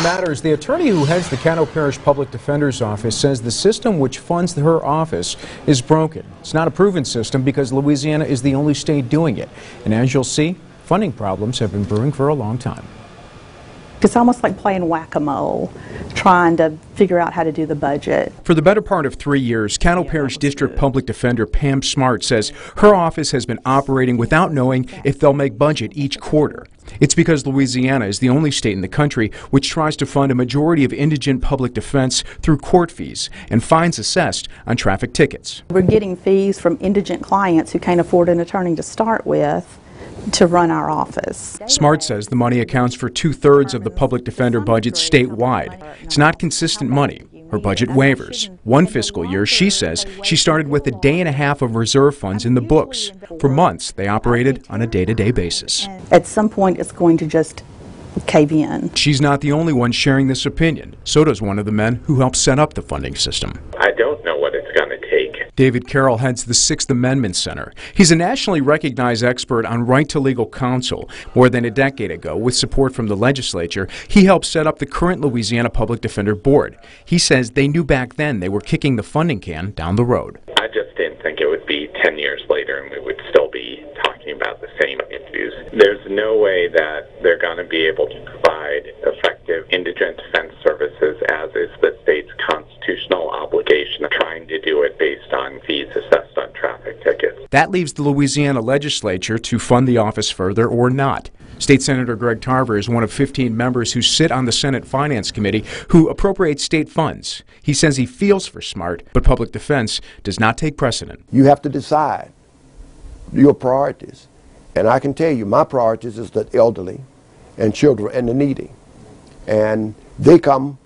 Matters. The attorney who heads the CADDO Parish Public Defender's Office says the system which funds her office is broken. It's not a proven system because Louisiana is the only state doing it. And as you'll see, funding problems have been brewing for a long time. It's almost like playing whack-a-mole, trying to figure out how to do the budget. For the better part of 3 years, CADDO Parish District Public Defender Pam Smart says her office has been operating without knowing if they'll make budget each quarter. It's because Louisiana is the only state in the country which tries to fund a majority of indigent public defense through court fees and fines assessed on traffic tickets. We're getting fees from indigent clients who can't afford an attorney to start with to run our office. Smart says the money accounts for 2/3 of the public defender budget statewide. It's not consistent money. Her budget wavers. One fiscal year, she says, she started with a day and a half of reserve funds in the books. For months, they operated on a day-to-day basis. At some point, it's going to just cave in. She's not the only one sharing this opinion. So does one of the men who helped set up the funding system. I don't know what it's going to take. David Carroll heads the Sixth Amendment Center. He's a nationally recognized expert on right to legal counsel. More than a decade ago, with support from the legislature, he helped set up the current Louisiana Public Defender Board. He says they knew back then they were kicking the funding can down the road. I just didn't think it would be 10 years later and we would still be talking about the same issues. There's no way that they're going to be able to provide effective indigent defense services, as is the state's constitutional obligation, trying to do it based on fees assessed on traffic tickets. That leaves the Louisiana legislature to fund the office further or not. State Senator Greg Tarver is one of 15 members who sit on the Senate Finance Committee who appropriate state funds. He says he feels for Smart, but public defense does not take precedent. You have to decide your priorities. And I can tell you, my priorities is the elderly and children and the needy. And they come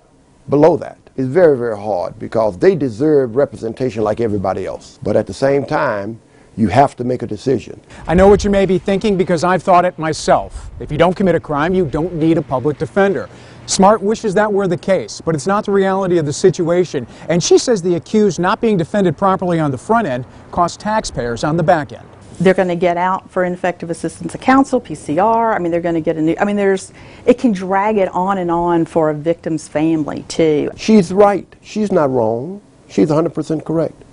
below that. It's very, very hard because they deserve representation like everybody else. But at the same time, you have to make a decision. I know what you may be thinking because I've thought it myself. If you don't commit a crime, you don't need a public defender. Smart wishes that were the case, but it's not the reality of the situation. And she says the accused not being defended properly on the front end cost taxpayers on the back end. They're going to get out for ineffective assistance of counsel, PCR. I mean, they're going to get a new, it can drag it on and on for a victim's family, too. She's right. She's not wrong. She's 100% correct.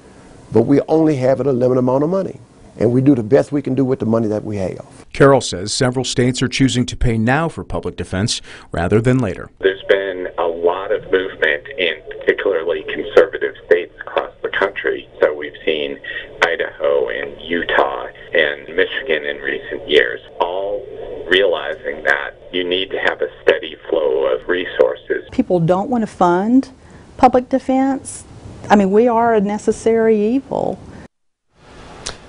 But we only have a limited amount of money, and we do the best we can do with the money that we have. Carroll says several states are choosing to pay now for public defense rather than later. There's been a lot of movement in particularly conservative states across the country. So we've seen Idaho and Utah and Michigan in recent years, all realizing that you need to have a steady flow of resources. People don't want to fund public defense. I mean, we are a necessary evil.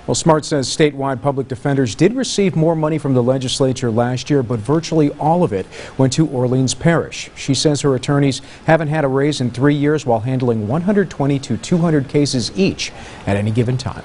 Well, Smart says statewide public defenders did receive more money from the legislature last year, but virtually all of it went to Orleans Parish. She says her attorneys haven't had a raise in 3 years while handling 120 to 200 cases each at any given time.